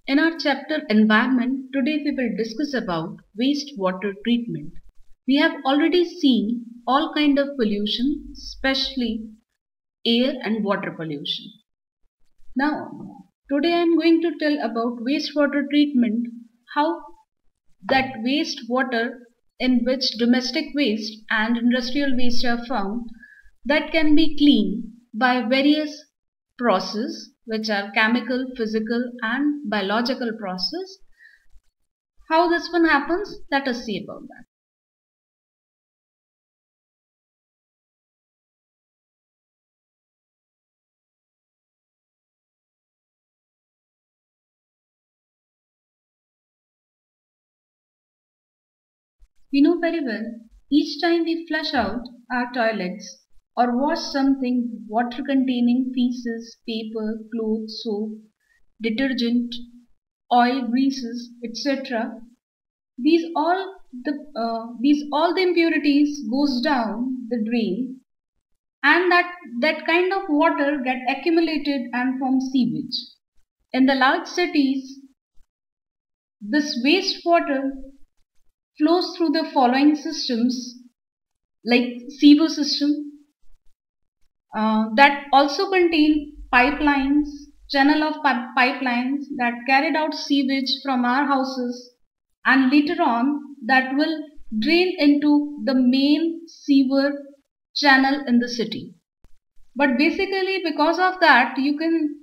In our chapter Environment, today we will discuss about wastewater treatment. We have already seen all kind of pollution, especially air and water pollution. Now, today I am going to tell about wastewater treatment, how that wastewater in which domestic waste and industrial waste are found that can be cleaned by various process which are chemical, physical and biological process. How this one happens, let us see about that. We know very well, each time we flush out our toilets or wash something water containing feces, paper, clothes, soap, detergent, oil, greases, etc. These all the impurities goes down the drain, and that kind of water get accumulated and form sewage. In the large cities, this wastewater flows through the following systems like sewer system that also contain pipelines, channel of pipelines that carried out sewage from our houses, and later on that will drain into the main sewer channel in the city. But basically because of that you can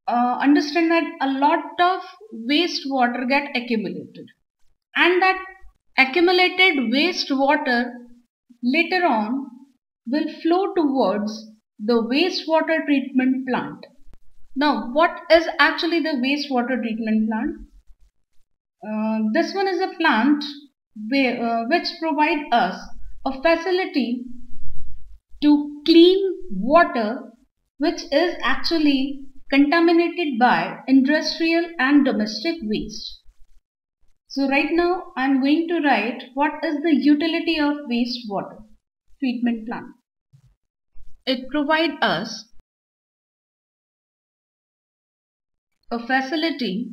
understand that a lot of wastewater get accumulated, and that accumulated wastewater later on will flow towards the wastewater treatment plant. Now, what is actually the wastewater treatment plant? This one is a plant which provide us a facility to clean water which is actually contaminated by industrial and domestic waste. So right now I am going to write what is the utility of wastewater treatment plant. It provides us a facility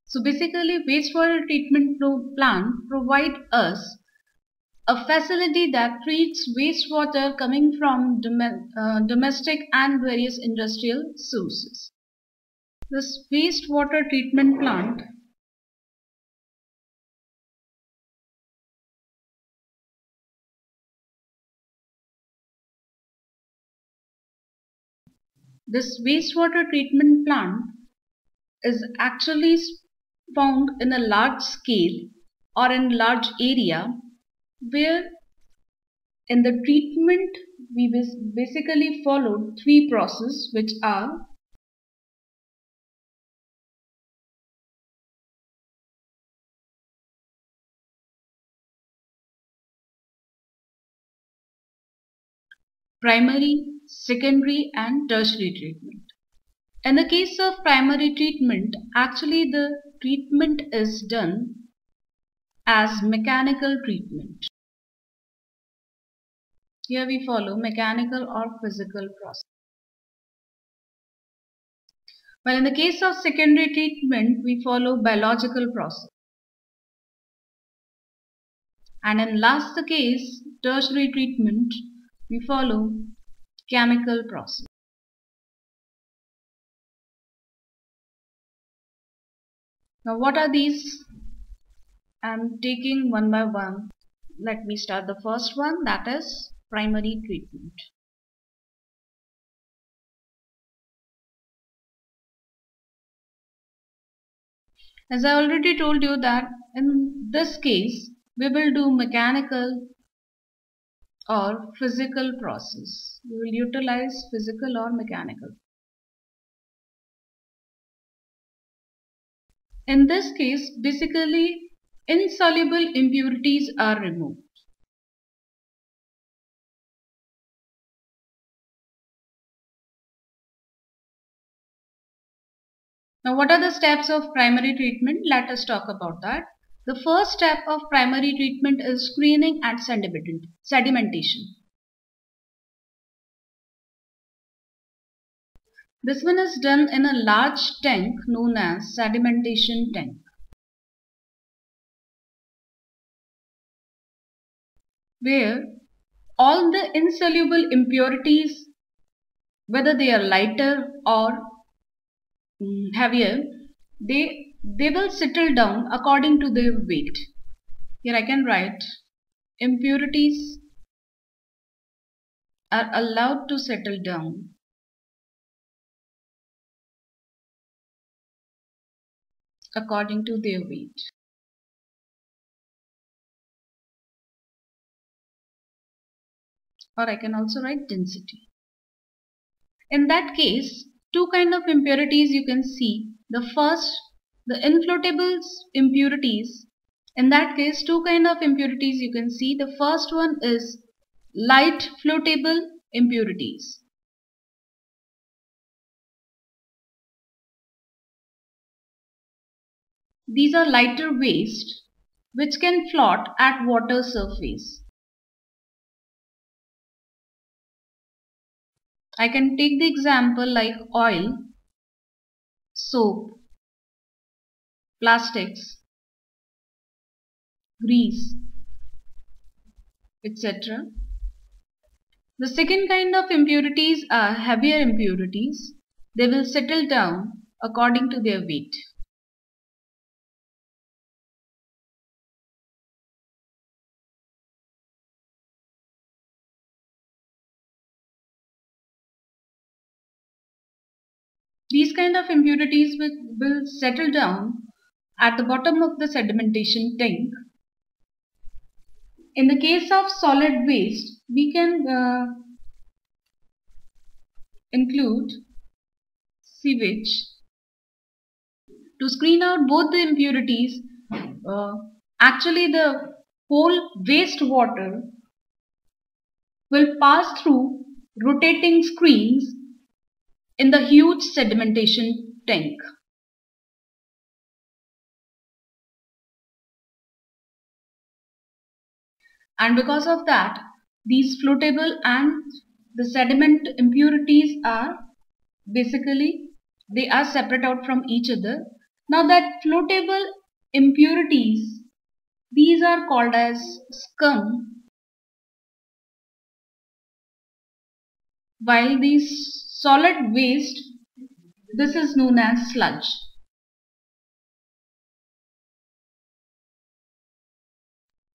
So basically wastewater treatment plant provide us a facility that treats wastewater coming from domestic and various industrial sources. This wastewater treatment plant is actually found in a large scale or in large area, where in the treatment we basically followed three processes, which are primary, secondary and tertiary treatment. In the case of primary treatment, actually the treatment is done as mechanical treatment. Here we follow mechanical or physical process. While in the case of secondary treatment, we follow biological process. And in last the case, tertiary treatment, we follow chemical process. Now what are these? I am taking one by one. Let me start the first one, that is primary treatment. As I already told you that in this case we will do mechanical or physical process. We will utilize physical or mechanical. In this case, basically insoluble impurities are removed. Now what are the steps of primary treatment? Let us talk about that. The first step of primary treatment is screening and sedimentation. This one is done in a large tank known as sedimentation tank, where all the insoluble impurities, whether they are lighter or heavier, they will settle down according to their weight. Here I can write impurities are allowed to settle down according to their weight. Or I can also write density. In that case, two kind of impurities you can see. The first, the infloatable impurities. In that case, two kind of impurities you can see. The first one is light floatable impurities. These are lighter waste which can float at water surface. I can take the example like oil, soap, plastics, grease, etc. The second kind of impurities are heavier impurities. They will settle down according to their weight. These kind of impurities will settle down at the bottom of the sedimentation tank. In the case of solid waste, we can include sewage to screen out both the impurities. Actually, the whole wastewater will pass through rotating screens in the huge sedimentation tank. And because of that, these floatable and the sediment impurities are basically, they are separate out from each other. Now that floatable impurities, these are called as scum, while these solid waste, this is known as sludge.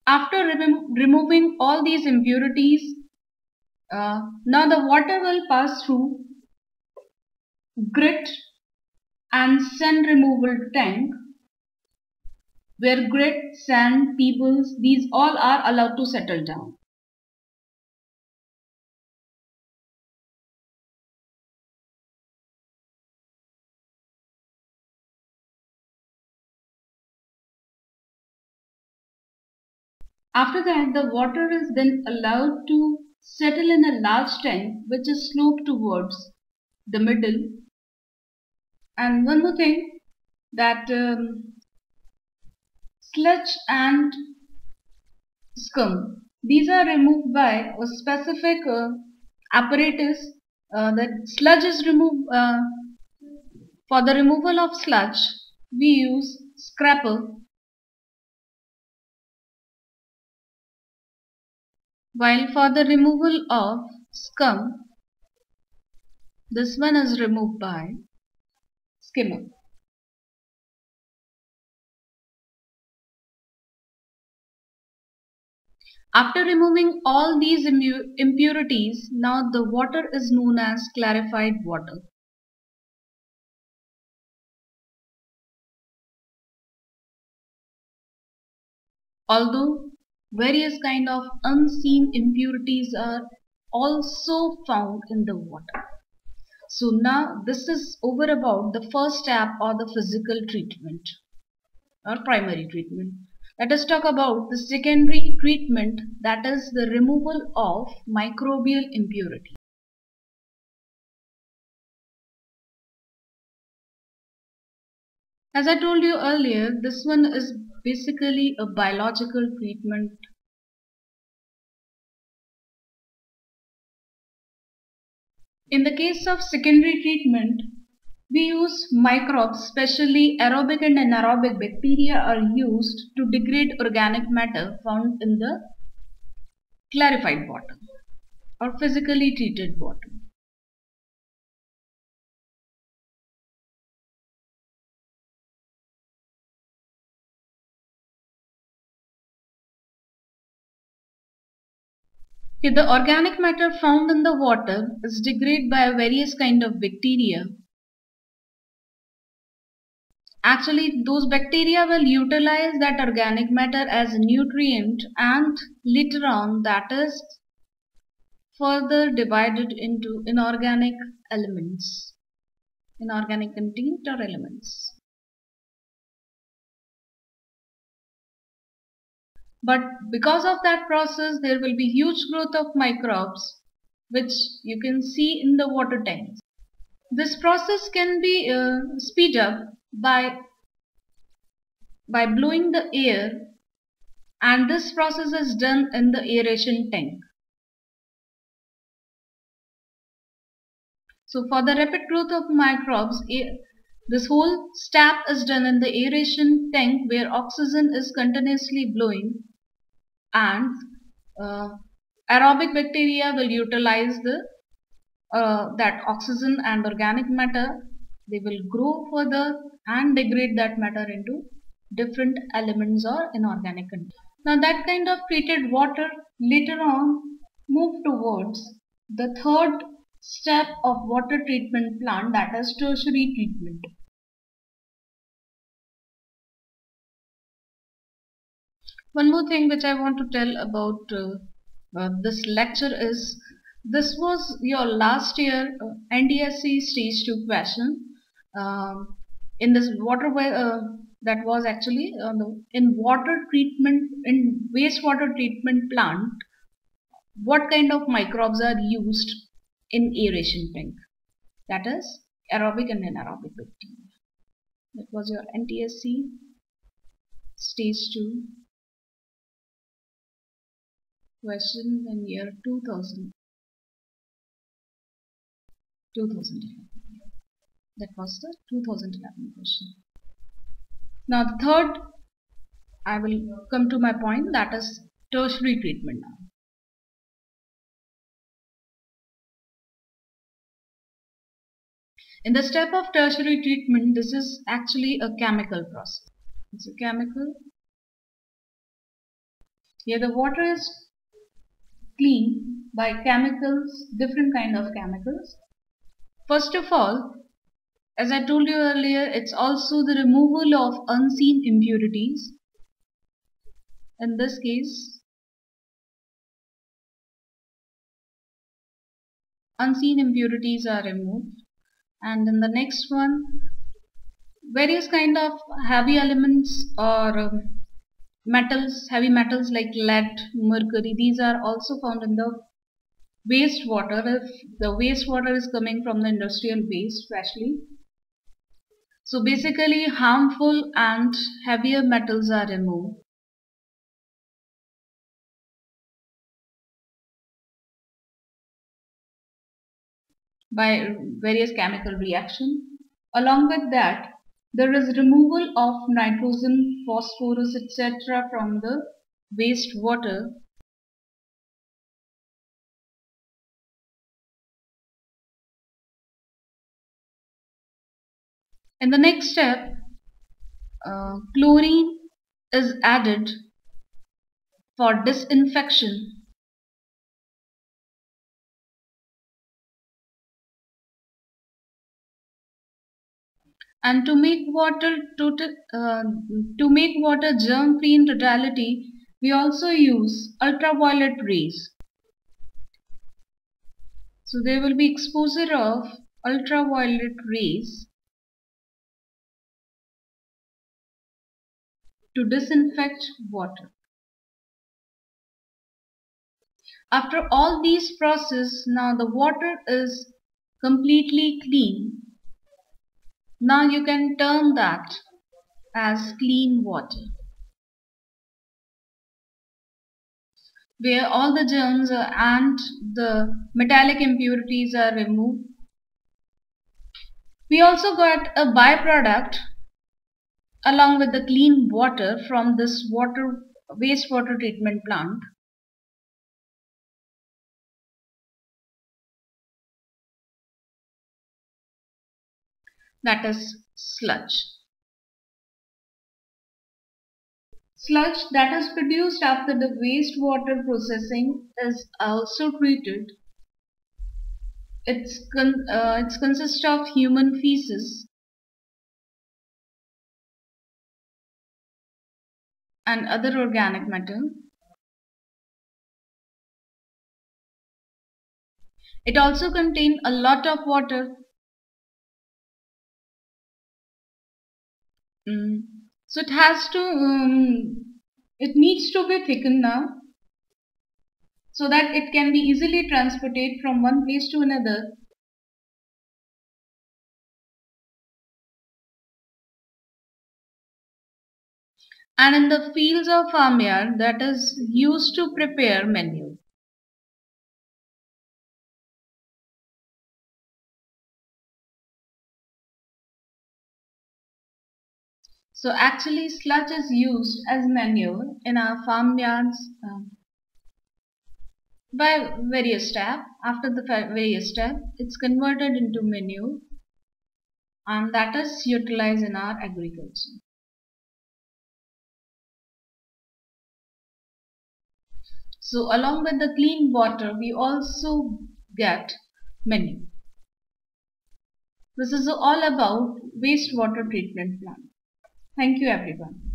After removing all these impurities, now the water will pass through grit and sand removal tank, where grit, sand, pebbles, these all are allowed to settle down. After that, the water is then allowed to settle in a large tank which is sloped towards the middle. And one more thing, that sludge and scum, these are removed by a specific apparatus. That sludge is removed. For the removal of sludge, we use scraper, while for the removal of scum, this one is removed by skimmer. After removing all these impurities, now the water is known as clarified water. Although various kind of unseen impurities are also found in the water. So now this is over about the first step or the physical treatment or primary treatment. Let us talk about the secondary treatment, that is the removal of microbial impurity. As I told you earlier, this one is basically a biological treatment. In the case of secondary treatment, we use microbes, especially aerobic and anaerobic bacteria are used to degrade organic matter found in the clarified water or physically treated water. Here, the organic matter found in the water is degraded by various kind of bacteria. Actually, those bacteria will utilize that organic matter as a nutrient and later on that is further divided into inorganic elements, inorganic content or elements. But because of that process, there will be huge growth of microbes, which you can see in the water tanks. This process can be speed up by blowing the air, and this process is done in the aeration tank. So for the rapid growth of microbes, this whole step is done in the aeration tank where oxygen is continuously blowing, and aerobic bacteria will utilize that oxygen and organic matter. They will grow further and degrade that matter into different elements or inorganic content. Now that kind of treated water later on move towards the third step of water treatment plant, that is tertiary treatment. One more thing which I want to tell about this lecture is this was your last year NDSC stage 2 question in this that was actually in water treatment, in wastewater treatment plant, what kind of microbes are used in aeration tank, that is aerobic and anaerobic bacteria. That was your NTSC stage 2 question in year 2011. That was the 2011 question. Now the third, I will come to my point, that is tertiary treatment now. In the step of tertiary treatment, this is actually a chemical process. It's a chemical. Here the water is cleaned by chemicals, different kind of chemicals. First of all, as I told you earlier, it's also the removal of unseen impurities. In this case, unseen impurities are removed. And in the next one, various kind of heavy elements or metals, heavy metals like lead, mercury, these are also found in the wastewater if the wastewater is coming from the industrial waste especially. So basically harmful and heavier metals are removed. By various chemical reaction. Along with that, there is removal of nitrogen, phosphorus, etc. from the wastewater. In the next step, chlorine is added for disinfection. And to make water germ-free in totality, we also use ultraviolet rays. So there will be exposure of ultraviolet rays to disinfect water. After all these processes, now the water is completely clean. Now you can term that as clean water. where all the germs and the metallic impurities are removed. We also got a byproduct along with the clean water from this wastewater treatment plant. That is sludge. Sludge that is produced after the wastewater processing is also treated. It consists of human feces and other organic matter. It also contains a lot of water. So it needs to be thickened now so that it can be easily transported from one place to another. And in the fields or farmyard that is used to prepare manure. So actually sludge is used as manure in our farmyards by various steps. After the various steps, it's converted into manure and that is utilized in our agriculture. So along with the clean water, we also get manure. This is all about wastewater treatment plant. Thank you everyone.